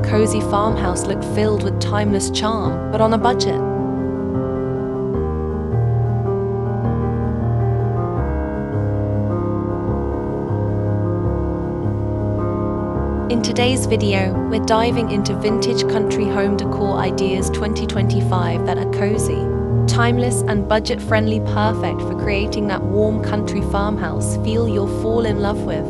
cozy farmhouse look filled with timeless charm, but on a budget. In today's video, we're diving into vintage country home decor ideas 2025 that are cozy, timeless and budget-friendly, perfect for creating that warm country farmhouse feel you'll fall in love with.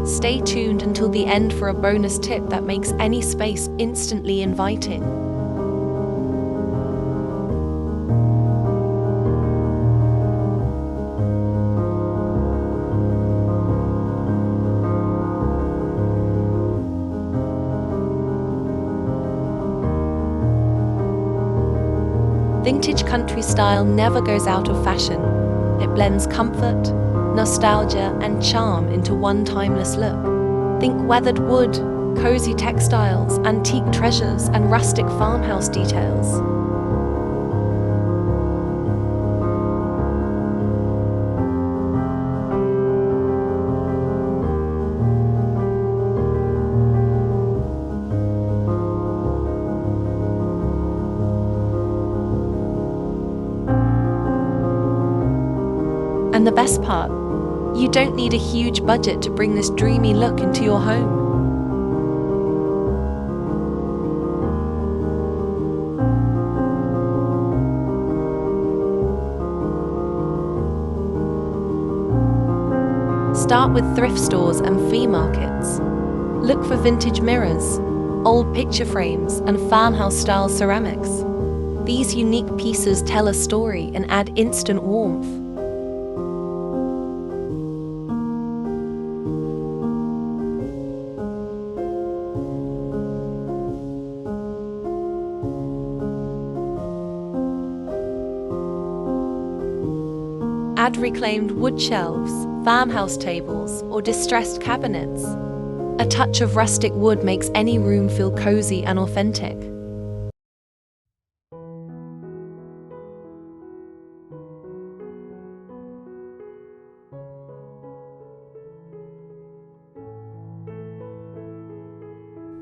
Stay tuned until the end for a bonus tip that makes any space instantly inviting. Vintage country style never goes out of fashion. It blends comfort, nostalgia, and charm into one timeless look. Think weathered wood, cozy textiles, antique treasures, and rustic farmhouse details. And the best part, you don't need a huge budget to bring this dreamy look into your home. Start with thrift stores and flea markets. Look for vintage mirrors, old picture frames, and farmhouse-style ceramics. These unique pieces tell a story and add instant warmth. Add reclaimed wood shelves, farmhouse tables, or distressed cabinets. A touch of rustic wood makes any room feel cozy and authentic.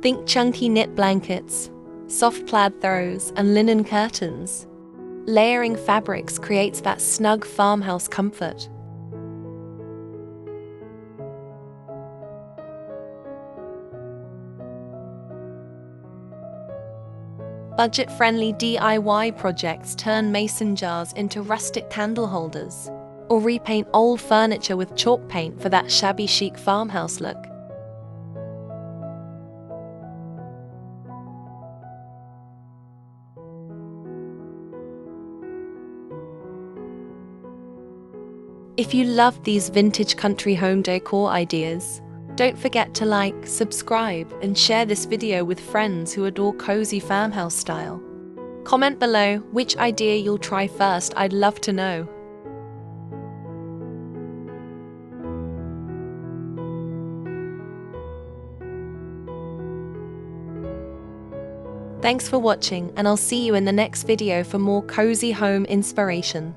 Think chunky knit blankets, soft plaid throws, and linen curtains. Layering fabrics creates that snug farmhouse comfort. Budget-friendly DIY projects turn mason jars into rustic candle holders, or repaint old furniture with chalk paint for that shabby chic farmhouse look. If you love these vintage country home decor ideas, don't forget to like, subscribe, and share this video with friends who adore cozy farmhouse style. Comment below which idea you'll try first, I'd love to know. Thanks for watching, and I'll see you in the next video for more cozy home inspiration.